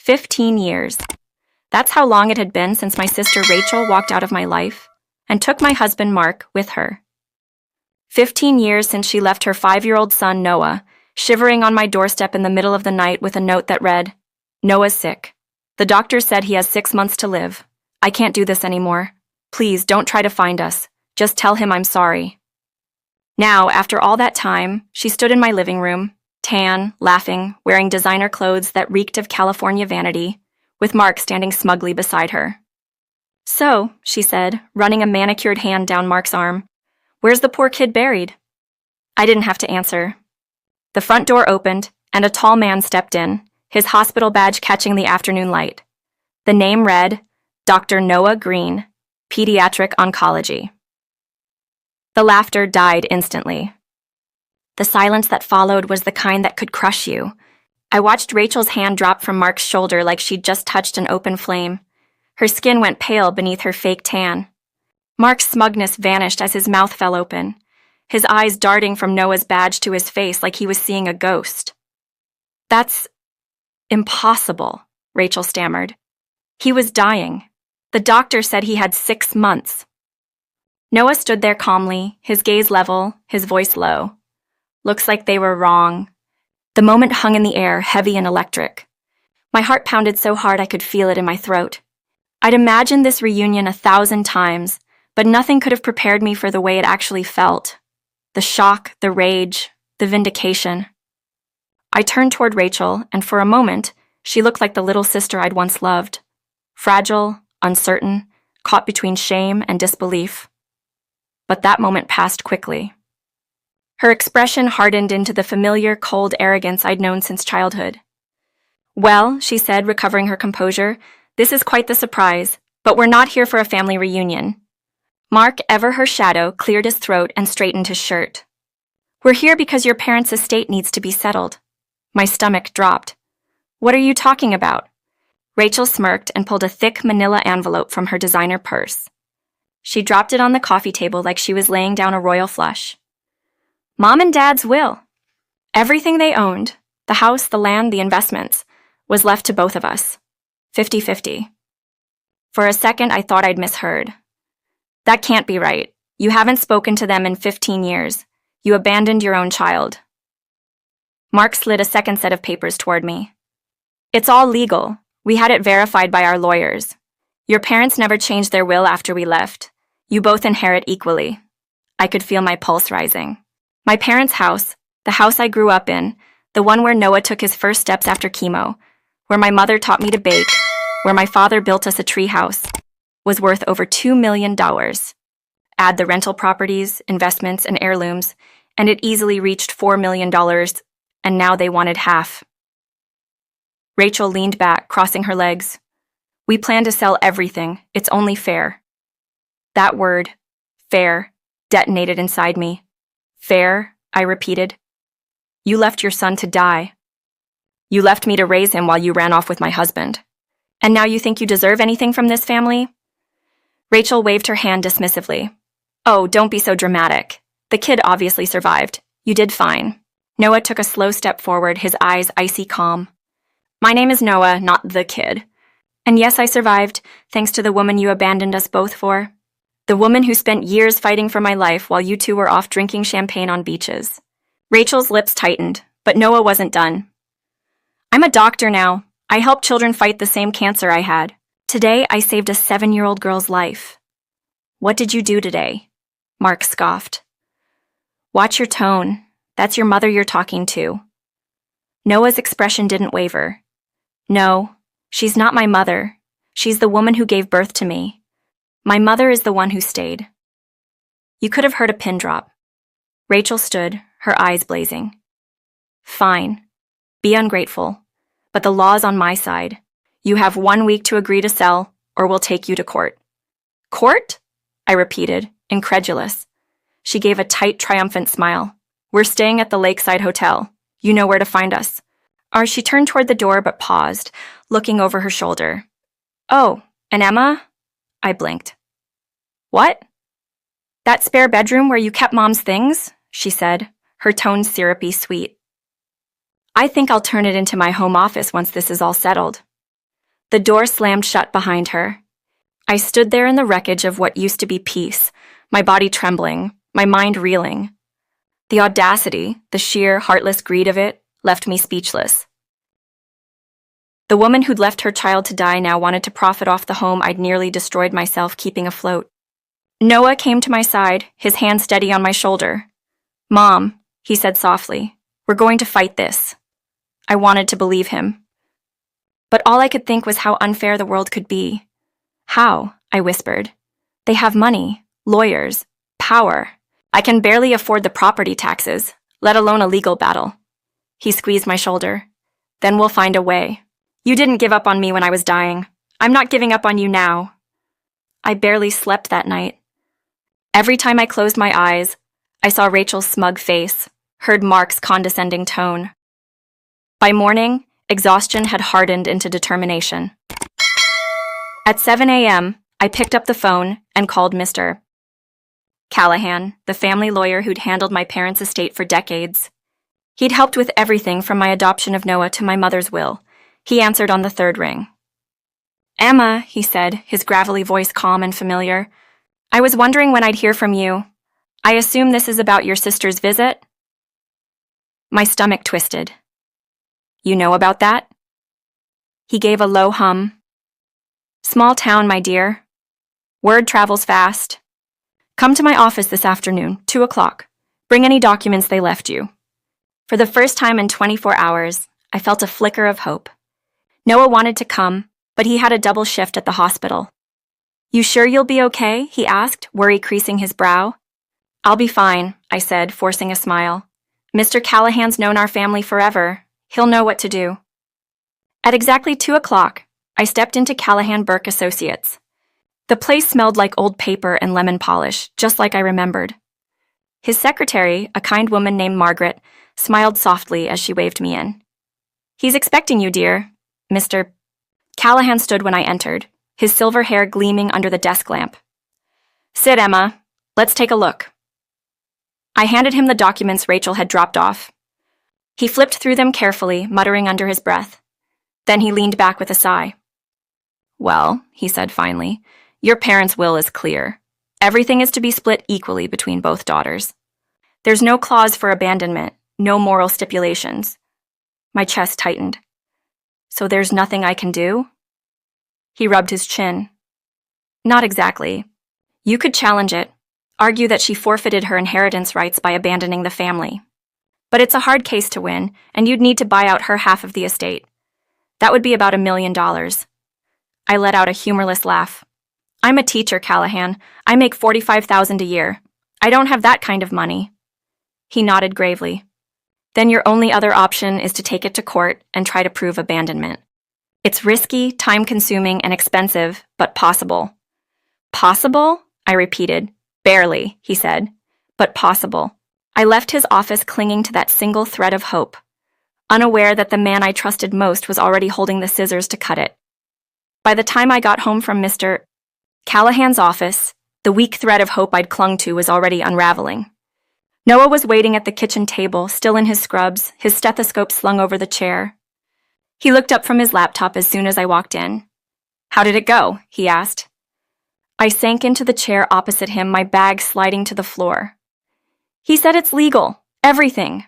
15 years. That's how long it had been since my sister Rachel walked out of my life and took my husband Mark with her. 15 years since she left her 5-year-old son Noah, shivering on my doorstep in the middle of the night with a note that read, "Noah's sick. The doctor said he has 6 months to live. I can't do this anymore. Please don't try to find us. Just tell him I'm sorry." Now, after all that time, she stood in my living room, tan, laughing, wearing designer clothes that reeked of California vanity, with Mark standing smugly beside her. "So," she said, running a manicured hand down Mark's arm, "where's the poor kid buried?" I didn't have to answer. The front door opened, and a tall man stepped in, his hospital badge catching the afternoon light. The name read, Dr. Noah Green, Pediatric Oncology. The laughter died instantly. The silence that followed was the kind that could crush you. I watched Rachel's hand drop from Mark's shoulder like she'd just touched an open flame. Her skin went pale beneath her fake tan. Mark's smugness vanished as his mouth fell open, his eyes darting from Noah's badge to his face like he was seeing a ghost. "That's impossible," Rachel stammered. "He was dying. The doctor said he had 6 months. Noah stood there calmly, his gaze level, his voice low. "Looks like they were wrong." The moment hung in the air, heavy and electric. My heart pounded so hard I could feel it in my throat. I'd imagined this reunion 1,000 times, but nothing could have prepared me for the way it actually felt. The shock, the rage, the vindication. I turned toward Rachel, and for a moment, she looked like the little sister I'd once loved. Fragile, uncertain, caught between shame and disbelief. But that moment passed quickly. Her expression hardened into the familiar, cold arrogance I'd known since childhood. "Well," she said, recovering her composure, "this is quite the surprise, but we're not here for a family reunion." Mark, ever her shadow, cleared his throat and straightened his shirt. "We're here because your parents' estate needs to be settled." My stomach dropped. "What are you talking about?" Rachel smirked and pulled a thick manila envelope from her designer purse. She dropped it on the coffee table like she was laying down a royal flush. "Mom and Dad's will. Everything they owned, the house, the land, the investments, was left to both of us. 50-50. For a second, I thought I'd misheard. "That can't be right. You haven't spoken to them in 15 years. You abandoned your own child." Mark slid a second set of papers toward me. "It's all legal. We had it verified by our lawyers. Your parents never changed their will after we left. You both inherit equally." I could feel my pulse rising. My parents' house, the house I grew up in, the one where Noah took his first steps after chemo, where my mother taught me to bake, where my father built us a treehouse, was worth over $2 million. Add the rental properties, investments, and heirlooms, and it easily reached $4 million, and now they wanted half. Rachel leaned back, crossing her legs. "We plan to sell everything. It's only fair." That word, fair, detonated inside me. "Fair," I repeated. "You left your son to die. You left me to raise him while you ran off with my husband. And now you think you deserve anything from this family?" Rachel waved her hand dismissively. "Oh, don't be so dramatic. The kid obviously survived. You did fine." Noah took a slow step forward, his eyes icy calm. "My name is Noah, not the kid. And yes, I survived, thanks to the woman you abandoned us both for. The woman who spent years fighting for my life while you two were off drinking champagne on beaches." Rachel's lips tightened, but Noah wasn't done. "I'm a doctor now. I help children fight the same cancer I had. Today, I saved a 7-year-old girl's life." "What did you do today?" Mark scoffed. "Watch your tone. That's your mother you're talking to." Noah's expression didn't waver. "No, she's not my mother. She's the woman who gave birth to me. My mother is the one who stayed." You could have heard a pin drop. Rachel stood, her eyes blazing. "Fine. Be ungrateful. But the law's on my side. You have 1 week to agree to sell, or we'll take you to court." "Court?" I repeated, incredulous. She gave a tight, triumphant smile. "We're staying at the Lakeside Hotel. You know where to find us." She turned toward the door but paused, looking over her shoulder. "Oh, and Emma?" I blinked. "What?" "That spare bedroom where you kept Mom's things," she said, her tone syrupy sweet. "I think I'll turn it into my home office once this is all settled." The door slammed shut behind her. I stood there in the wreckage of what used to be peace, my body trembling, my mind reeling. The audacity, the sheer, heartless greed of it, left me speechless. The woman who'd left her child to die now wanted to profit off the home I'd nearly destroyed myself keeping afloat. Noah came to my side, his hand steady on my shoulder. "Mom," he said softly, "we're going to fight this." I wanted to believe him. But all I could think was how unfair the world could be. "How?" I whispered. "They have money, lawyers, power. I can barely afford the property taxes, let alone a legal battle." He squeezed my shoulder. "Then we'll find a way. You didn't give up on me when I was dying. I'm not giving up on you now." I barely slept that night. Every time I closed my eyes, I saw Rachel's smug face, heard Mark's condescending tone. By morning, exhaustion had hardened into determination. At 7 a.m., I picked up the phone and called Mr. Callahan, the family lawyer who'd handled my parents' estate for decades. He'd helped with everything from my adoption of Noah to my mother's will. He answered on the third ring. "Emma," he said, his gravelly voice calm and familiar, "I was wondering when I'd hear from you. I assume this is about your sister's visit?" My stomach twisted. "You know about that?" He gave a low hum. "Small town, my dear. Word travels fast. Come to my office this afternoon, 2 o'clock. Bring any documents they left you." For the first time in 24 hours, I felt a flicker of hope. Noah wanted to come, but he had a double shift at the hospital. "You sure you'll be okay?" he asked, worry creasing his brow. "I'll be fine," I said, forcing a smile. "Mr. Callahan's known our family forever. He'll know what to do." At exactly 2 o'clock, I stepped into Callahan Burke Associates. The place smelled like old paper and lemon polish, just like I remembered. His secretary, a kind woman named Margaret, smiled softly as she waved me in. "He's expecting you, dear." Mr. Callahan stood when I entered, his silver hair gleaming under the desk lamp. "Sit, Emma. Let's take a look." I handed him the documents Rachel had dropped off. He flipped through them carefully, muttering under his breath. Then he leaned back with a sigh. "Well," he said finally, "your parents' will is clear. Everything is to be split equally between both daughters. There's no clause for abandonment, no moral stipulations." My chest tightened. "So there's nothing I can do?" He rubbed his chin. "Not exactly. You could challenge it, argue that she forfeited her inheritance rights by abandoning the family. But it's a hard case to win, and you'd need to buy out her half of the estate. That would be about $1 million. I let out a humorless laugh. "I'm a teacher, Callahan. I make $45,000 a year. I don't have that kind of money." He nodded gravely. "Then your only other option is to take it to court and try to prove abandonment. It's risky, time-consuming, and expensive, but possible." "Possible?" I repeated. "Barely," he said, "but possible." I left his office clinging to that single thread of hope, unaware that the man I trusted most was already holding the scissors to cut it. By the time I got home from Mr. Callahan's office, the weak thread of hope I'd clung to was already unraveling. Noah was waiting at the kitchen table, still in his scrubs, his stethoscope slung over the chair. He looked up from his laptop as soon as I walked in. "How did it go?" he asked. I sank into the chair opposite him, my bag sliding to the floor. "He said it's legal. Everything.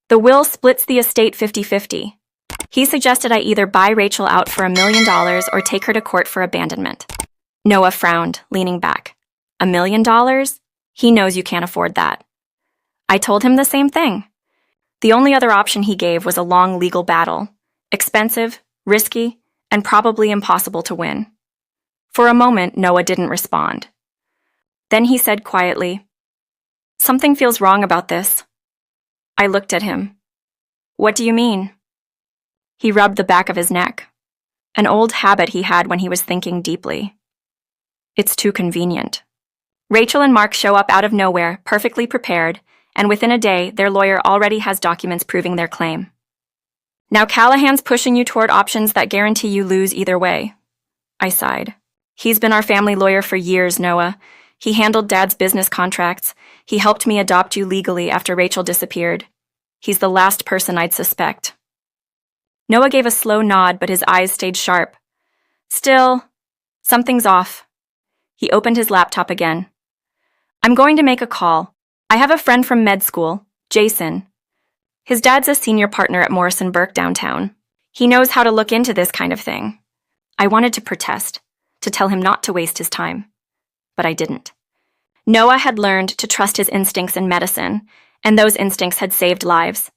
The will splits the estate 50-50. He suggested I either buy Rachel out for $1 million or take her to court for abandonment." Noah frowned, leaning back. $1 million? He knows you can't afford that. I told him the same thing. The only other option he gave was a long legal battle. Expensive, risky, and probably impossible to win. For a moment, Noah didn't respond. Then he said quietly, "Something feels wrong about this." I looked at him. "What do you mean?" He rubbed the back of his neck, an old habit he had when he was thinking deeply. "It's too convenient. Rachel and Mark show up out of nowhere, perfectly prepared, and within a day, their lawyer already has documents proving their claim. Now Callahan's pushing you toward options that guarantee you lose either way." I sighed. "He's been our family lawyer for years, Noah. He handled Dad's business contracts. He helped me adopt you legally after Rachel disappeared. He's the last person I'd suspect." Noah gave a slow nod, but his eyes stayed sharp. Still, something's off. He opened his laptop again. I'm going to make a call. I have a friend from med school, Jason. His dad's a senior partner at Morrison Burke downtown. He knows how to look into this kind of thing. I wanted to protest, to tell him not to waste his time. But I didn't. Noah had learned to trust his instincts in medicine, and those instincts had saved lives.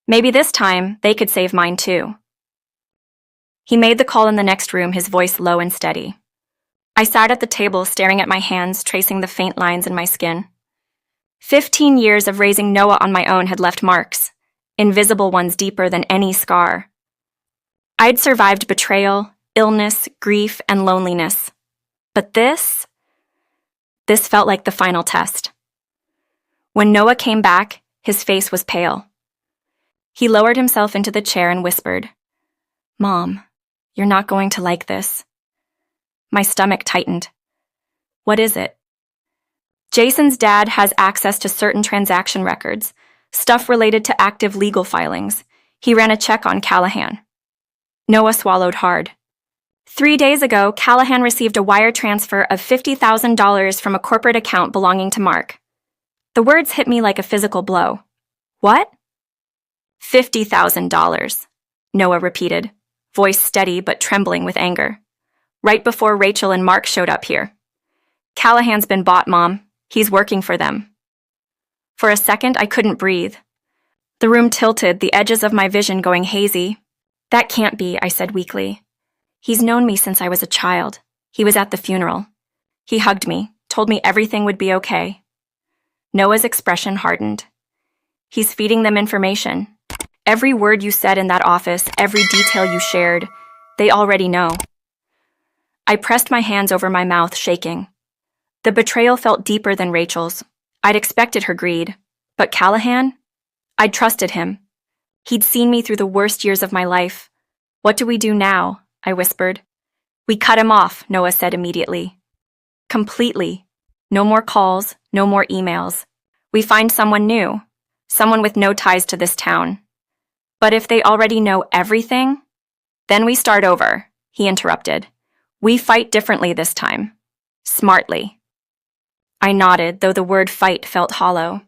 Maybe this time, they could save mine too. He made the call in the next room, his voice low and steady. I sat at the table staring at my hands, tracing the faint lines in my skin. 15 years of raising Noah on my own had left marks, invisible ones deeper than any scar. I'd survived betrayal, illness, grief, and loneliness. But this felt like the final test. When Noah came back, his face was pale. He lowered himself into the chair and whispered, "Mom, you're not going to like this." My stomach tightened. What is it? Jason's dad has access to certain transaction records, stuff related to active legal filings. He ran a check on Callahan. Noah swallowed hard. 3 days ago, Callahan received a wire transfer of $50,000 from a corporate account belonging to Mark. The words hit me like a physical blow. What? $50,000, Noah repeated, voice steady but trembling with anger. Right before Rachel and Mark showed up here. Callahan's been bought, Mom. He's working for them. For a second, I couldn't breathe. The room tilted, the edges of my vision going hazy. That can't be, I said weakly. He's known me since I was a child. He was at the funeral. He hugged me, told me everything would be okay. Noah's expression hardened. He's feeding them information. Every word you said in that office, every detail you shared, they already know. I pressed my hands over my mouth, shaking. The betrayal felt deeper than Rachel's. I'd expected her greed. But Callahan? I'd trusted him. He'd seen me through the worst years of my life. What do we do now? I whispered. We cut him off, Noah said immediately. Completely. No more calls, no more emails. We find someone new, someone with no ties to this town. But if they already know everything, then we start over, he interrupted. We fight differently this time. Smartly. I nodded, though the word fight felt hollow.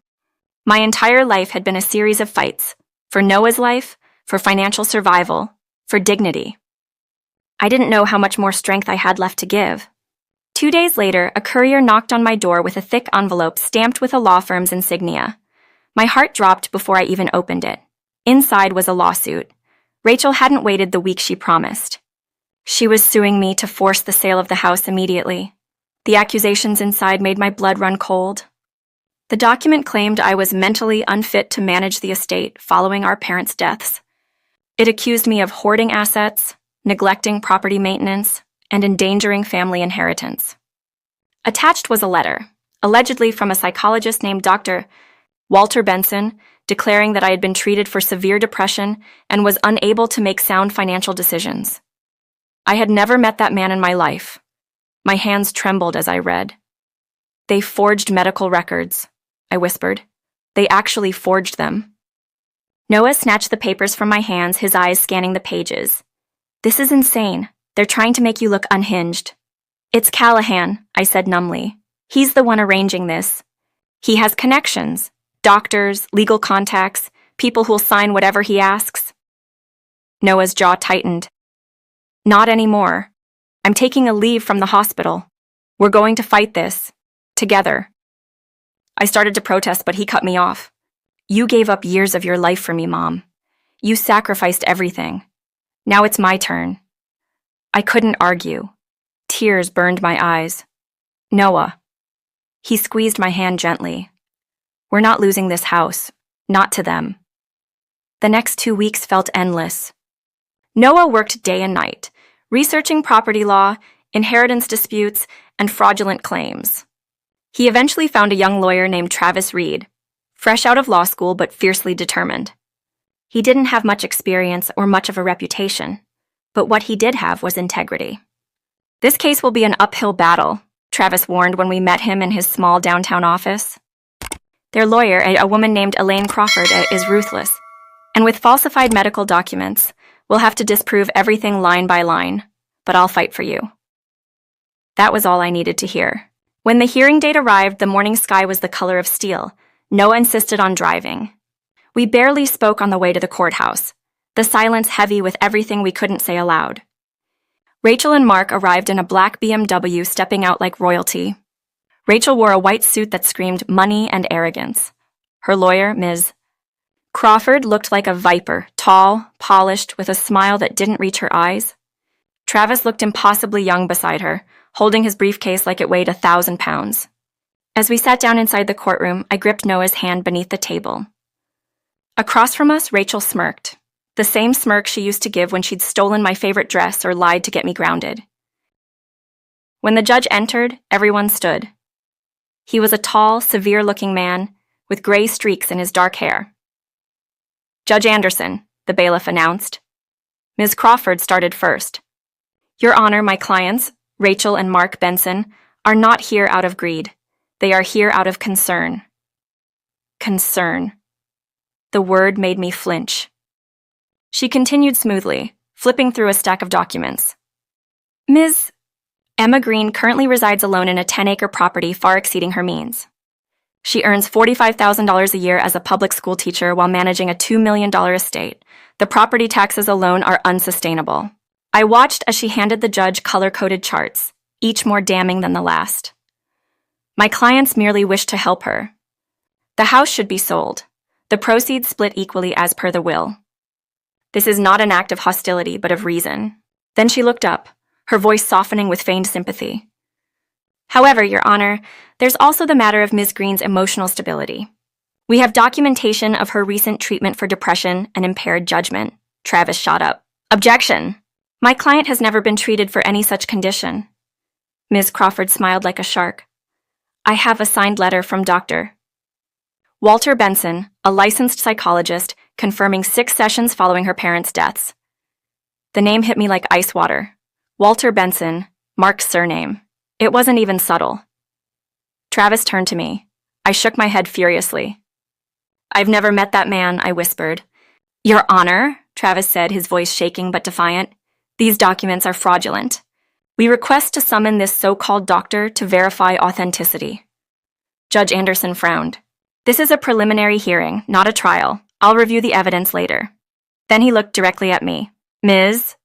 My entire life had been a series of fights. For Noah's life, for financial survival, for dignity. I didn't know how much more strength I had left to give. 2 days later, a courier knocked on my door with a thick envelope stamped with a law firm's insignia. My heart dropped before I even opened it. Inside was a lawsuit. Rachel hadn't waited the week she promised. She was suing me to force the sale of the house immediately. The accusations inside made my blood run cold. The document claimed I was mentally unfit to manage the estate following our parents' deaths. It accused me of hoarding assets, neglecting property maintenance, and endangering family inheritance. Attached was a letter, allegedly from a psychologist named Dr. Walter Benson, declaring that I had been treated for severe depression and was unable to make sound financial decisions. I had never met that man in my life. My hands trembled as I read. They forged medical records, I whispered. They actually forged them. Noah snatched the papers from my hands, his eyes scanning the pages. This is insane. They're trying to make you look unhinged. It's Callahan, I said numbly. He's the one arranging this. He has connections, doctors, legal contacts, people who'll sign whatever he asks. Noah's jaw tightened. Not anymore. I'm taking a leave from the hospital. We're going to fight this. Together. I started to protest, but he cut me off. You gave up years of your life for me, Mom. You sacrificed everything. Now it's my turn. I couldn't argue. Tears burned my eyes. Noah. He squeezed my hand gently. We're not losing this house. Not to them. The next 2 weeks felt endless. Noah worked day and night, researching property law, inheritance disputes, and fraudulent claims. He eventually found a young lawyer named Travis Reed, fresh out of law school but fiercely determined. He didn't have much experience or much of a reputation, but what he did have was integrity. This case will be an uphill battle, Travis warned when we met him in his small downtown office. Their lawyer, a woman named Elaine Crawford, is ruthless, and with falsified medical documents, we'll have to disprove everything line by line. but I'll fight for you." That was all I needed to hear. When the hearing date arrived, the morning sky was the color of steel. Noah insisted on driving. We barely spoke on the way to the courthouse, the silence heavy with everything we couldn't say aloud. Rachel and Mark arrived in a black BMW, stepping out like royalty. Rachel wore a white suit that screamed money and arrogance. Her lawyer, Ms. Crawford, looked like a viper, tall, polished, with a smile that didn't reach her eyes. Travis looked impossibly young beside her, holding his briefcase like it weighed 1,000 pounds. As we sat down inside the courtroom, I gripped Noah's hand beneath the table. Across from us, Rachel smirked, the same smirk she used to give when she'd stolen my favorite dress or lied to get me grounded. When the judge entered, everyone stood. He was a tall, severe-looking man with gray streaks in his dark hair. "Judge Anderson," the bailiff announced. Ms. Crawford started first. "Your Honor, my clients, Rachel and Mark Benson, are not here out of greed. They are here out of concern." Concern. The word made me flinch. She continued smoothly, flipping through a stack of documents. "Ms. Emma Green currently resides alone in a 10-acre property far exceeding her means. She earns $45,000 a year as a public school teacher while managing a $2 million estate. The property taxes alone are unsustainable." I watched as she handed the judge color-coded charts, each more damning than the last. My clients merely wished to help her. The house should be sold. The proceeds split equally as per the will. This is not an act of hostility, but of reason. Then she looked up, her voice softening with feigned sympathy. "However, Your Honor, there's also the matter of Ms. Green's emotional stability. We have documentation of her recent treatment for depression and impaired judgment." Travis shot up. "Objection! My client has never been treated for any such condition." Ms. Crawford smiled like a shark. "I have a signed letter from Dr. Walter Benson, a licensed psychologist, confirming 6 sessions following her parents' deaths." The name hit me like ice water. Walter Benson, Mark's surname. It wasn't even subtle. Travis turned to me. I shook my head furiously. "I've never met that man," I whispered. "Your Honor," Travis said, his voice shaking but defiant, "these documents are fraudulent. We request to summon this so-called doctor to verify authenticity." Judge Anderson frowned. "This is a preliminary hearing, not a trial. I'll review the evidence later." Then he looked directly at me. "Ms.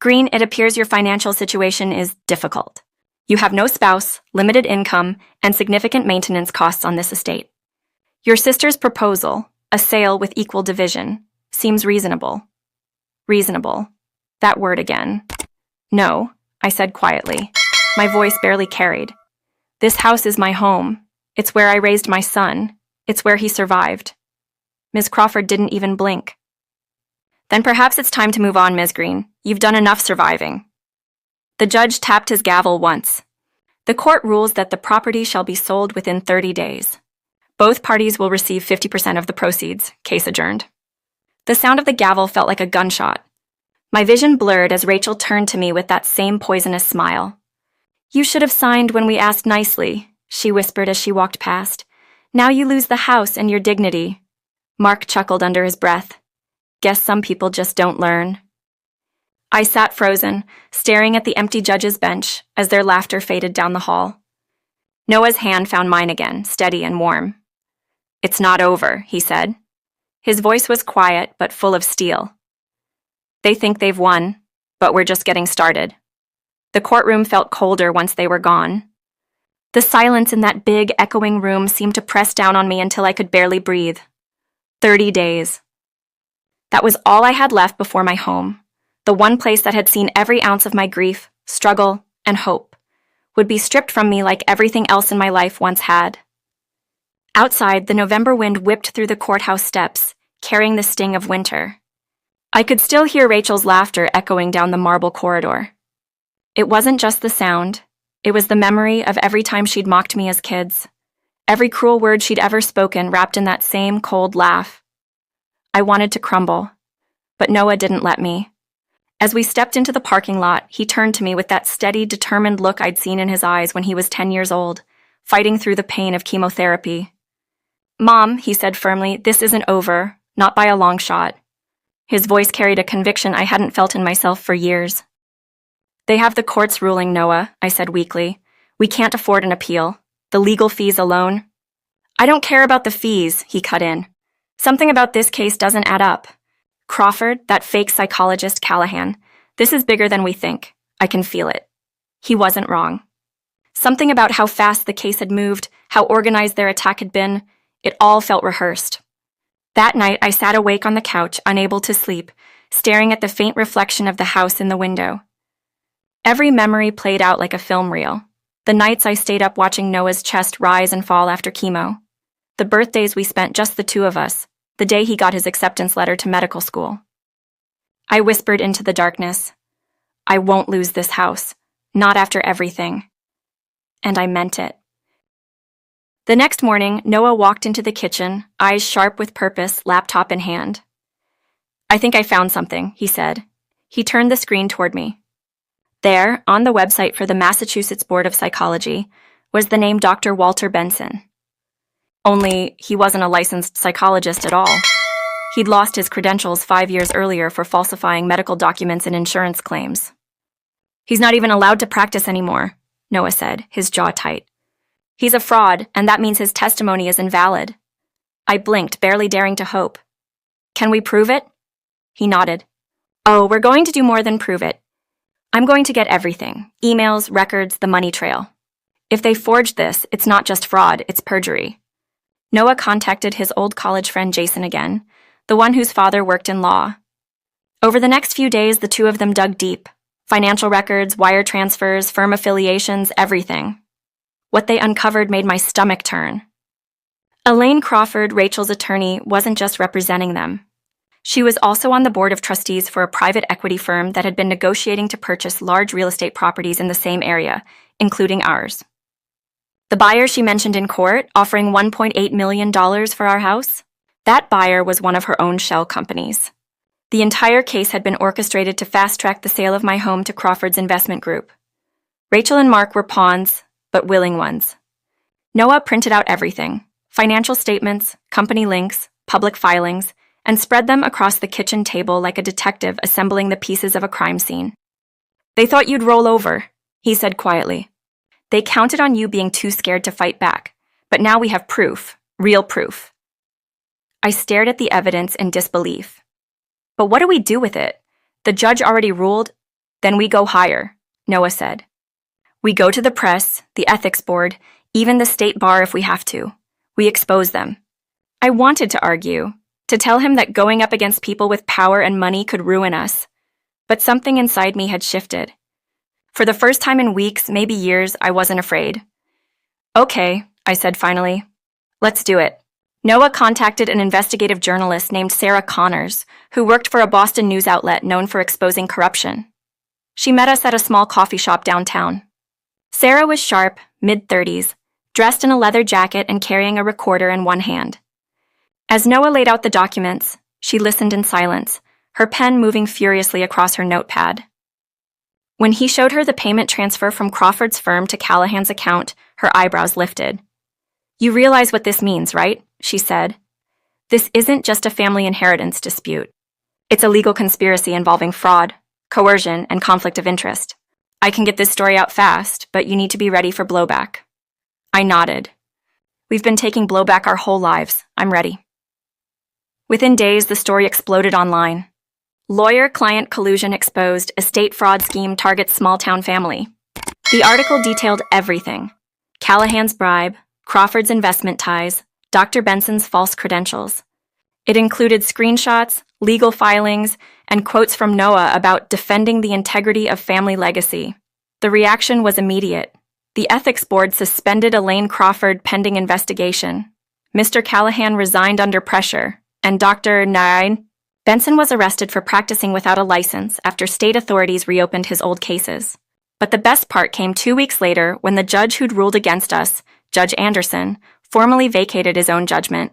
Green, it appears your financial situation is difficult. You have no spouse, limited income, and significant maintenance costs on this estate. Your sister's proposal, a sale with equal division, seems reasonable." Reasonable. That word again. "No," I said quietly. My voice barely carried. "This house is my home. It's where I raised my son. It's where he survived." Ms. Crawford didn't even blink. "Then perhaps it's time to move on, Ms. Green. You've done enough surviving." The judge tapped his gavel once. "The court rules that the property shall be sold within 30 days. Both parties will receive 50% of the proceeds." Case adjourned. The sound of the gavel felt like a gunshot. My vision blurred as Rachel turned to me with that same poisonous smile. "You should have signed when we asked nicely," she whispered as she walked past. "Now you lose the house and your dignity." Mark chuckled under his breath. "Guess some people just don't learn." I sat frozen, staring at the empty judge's bench as their laughter faded down the hall. Noah's hand found mine again, steady and warm. "It's not over," he said. His voice was quiet but full of steel. "They think they've won, but we're just getting started." The courtroom felt colder once they were gone. The silence in that big, echoing room seemed to press down on me until I could barely breathe. 30 days. That was all I had left before my home. The one place that had seen every ounce of my grief, struggle, and hope, would be stripped from me like everything else in my life once had. Outside, the November wind whipped through the courthouse steps, carrying the sting of winter. I could still hear Rachel's laughter echoing down the marble corridor. It wasn't just the sound. It was the memory of every time she'd mocked me as kids. Every cruel word she'd ever spoken wrapped in that same cold laugh. I wanted to crumble, but Noah didn't let me. As we stepped into the parking lot, he turned to me with that steady, determined look I'd seen in his eyes when he was 10 years old, fighting through the pain of chemotherapy. "Mom," he said firmly, "this isn't over, not by a long shot." His voice carried a conviction I hadn't felt in myself for years. They have the court's ruling, Noah, I said weakly. We can't afford an appeal. The legal fees alone. I don't care about the fees, he cut in. Something about this case doesn't add up. Crawford, that fake psychologist Callahan, this is bigger than we think. I can feel it. He wasn't wrong. Something about how fast the case had moved, how organized their attack had been, it all felt rehearsed. That night, I sat awake on the couch, unable to sleep, staring at the faint reflection of the house in the window. Every memory played out like a film reel. The nights I stayed up watching Noah's chest rise and fall after chemo. The birthdays we spent just the two of us, the day he got his acceptance letter to medical school. I whispered into the darkness, I won't lose this house, not after everything. And I meant it. The next morning, Noah walked into the kitchen, eyes sharp with purpose, laptop in hand. I think I found something, he said. He turned the screen toward me. There, on the website for the Massachusetts Board of Psychology, was the name Dr. Walter Benson. Only he wasn't a licensed psychologist at all. He'd lost his credentials 5 years earlier for falsifying medical documents and insurance claims. He's not even allowed to practice anymore, Noah said, his jaw tight. He's a fraud, and that means his testimony is invalid. I blinked, barely daring to hope. Can we prove it? He nodded. Oh, we're going to do more than prove it. I'm going to get everything. Emails, records, the money trail. If they forged this, it's not just fraud, it's perjury. Noah contacted his old college friend Jason again, the one whose father worked in law. Over the next few days, the two of them dug deep. Financial records, wire transfers, firm affiliations, everything. What they uncovered made my stomach turn. Elaine Crawford, Rachel's attorney, wasn't just representing them. She was also on the board of trustees for a private equity firm that had been negotiating to purchase large real estate properties in the same area, including ours. The buyer she mentioned in court, offering $1.8 million for our house, that buyer was one of her own shell companies. The entire case had been orchestrated to fast-track the sale of my home to Crawford's investment group. Rachel and Mark were pawns, but willing ones. Noah printed out everything, financial statements, company links, public filings, and spread them across the kitchen table like a detective assembling the pieces of a crime scene. They thought you'd roll over, he said quietly. They counted on you being too scared to fight back, but now we have proof, real proof. I stared at the evidence in disbelief. But what do we do with it? The judge already ruled. Then we go higher, Noah said. We go to the press, the ethics board, even the state bar if we have to. We expose them. I wanted to argue, to tell him that going up against people with power and money could ruin us. But something inside me had shifted. For the first time in weeks, maybe years, I wasn't afraid. Okay, I said finally. Let's do it. Noah contacted an investigative journalist named Sarah Connors, who worked for a Boston news outlet known for exposing corruption. She met us at a small coffee shop downtown. Sarah was sharp, mid-30s, dressed in a leather jacket and carrying a recorder in one hand. As Noah laid out the documents, she listened in silence, her pen moving furiously across her notepad. When he showed her the payment transfer from Crawford's firm to Callahan's account, her eyebrows lifted. You realize what this means, right? She said. This isn't just a family inheritance dispute. It's a legal conspiracy involving fraud, coercion, and conflict of interest. I can get this story out fast, but you need to be ready for blowback. I nodded. We've been taking blowback our whole lives. I'm ready. Within days, the story exploded online. Lawyer-client collusion exposed, estate fraud scheme targets small-town family. The article detailed everything. Callahan's bribe, Crawford's investment ties, Dr. Benson's false credentials. It included screenshots, legal filings, and quotes from Noah about defending the integrity of family legacy. The reaction was immediate. The ethics board suspended Elaine Crawford pending investigation. Mr. Callahan resigned under pressure, and Dr. Benson was arrested for practicing without a license after state authorities reopened his old cases. But the best part came 2 weeks later when the judge who'd ruled against us, Judge Anderson, formally vacated his own judgment.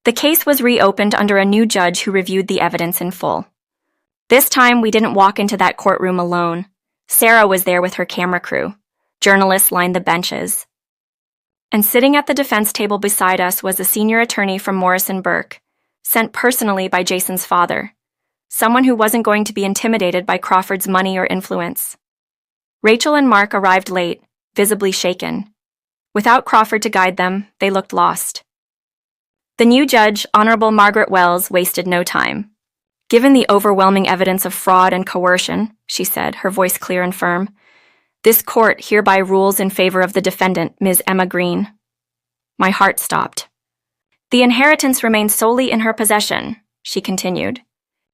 The case was reopened under a new judge who reviewed the evidence in full. This time, we didn't walk into that courtroom alone. Sarah was there with her camera crew. Journalists lined the benches. And sitting at the defense table beside us was a senior attorney from Morrison Burke, sent personally by Jason's father. someone who wasn't going to be intimidated by Crawford's money or influence. Rachel and Mark arrived late, visibly shaken. Without Crawford to guide them, they looked lost. The new judge, Honorable Margaret Wells, wasted no time. Given the overwhelming evidence of fraud and coercion, she said, her voice clear and firm, this court hereby rules in favor of the defendant, Ms. Emma Green. My heart stopped. The inheritance remains solely in her possession, she continued.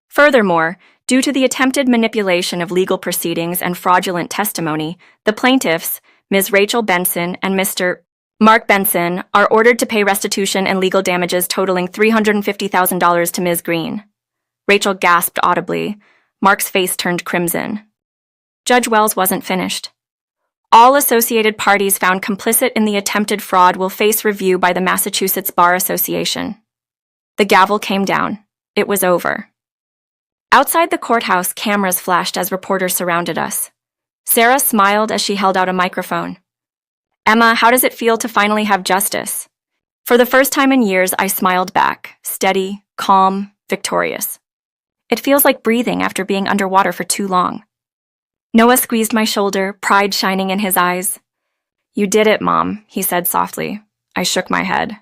Furthermore, due to the attempted manipulation of legal proceedings and fraudulent testimony, the plaintiffs, Ms. Rachel Benson and Mr. Mark Benson, are ordered to pay restitution and legal damages totaling $350,000 to Ms. Green. Rachel gasped audibly. Mark's face turned crimson. Judge Wells wasn't finished. All associated parties found complicit in the attempted fraud will face review by the Massachusetts Bar Association. The gavel came down. It was over. Outside the courthouse, cameras flashed as reporters surrounded us. Sarah smiled as she held out a microphone. Emma, how does it feel to finally have justice? For the first time in years, I smiled back, steady, calm, victorious. It feels like breathing after being underwater for too long. Noah squeezed my shoulder, pride shining in his eyes. You did it, Mom, he said softly. I shook my head.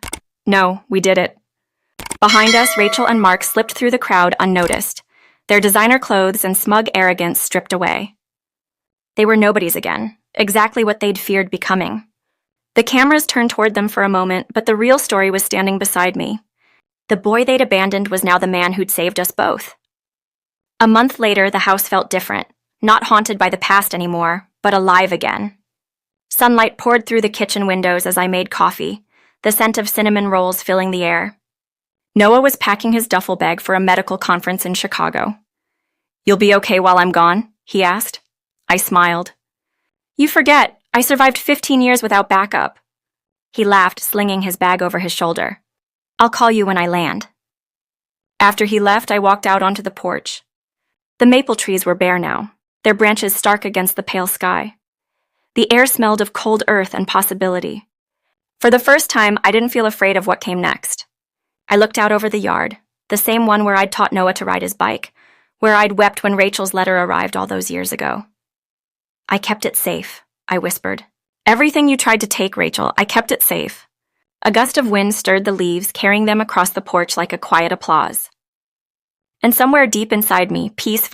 No, we did it. Behind us, Rachel and Mark slipped through the crowd unnoticed, their designer clothes and smug arrogance stripped away. They were nobodies again, exactly what they'd feared becoming. The cameras turned toward them for a moment, but the real story was standing beside me. The boy they'd abandoned was now the man who'd saved us both. A month later, the house felt different. Not haunted by the past anymore, but alive again. Sunlight poured through the kitchen windows as I made coffee, the scent of cinnamon rolls filling the air. Noah was packing his duffel bag for a medical conference in Chicago. You'll be okay while I'm gone? He asked. I smiled. You forget, I survived 15 years without backup. He laughed, slinging his bag over his shoulder. I'll call you when I land. After he left, I walked out onto the porch. The maple trees were bare now, their branches stark against the pale sky. The air smelled of cold earth and possibility. For the first time, I didn't feel afraid of what came next. I looked out over the yard, the same one where I'd taught Noah to ride his bike, where I'd wept when Rachel's letter arrived all those years ago. I kept it safe, I whispered. Everything you tried to take, Rachel, I kept it safe. A gust of wind stirred the leaves, carrying them across the porch like a quiet applause. And somewhere deep inside me, peace finally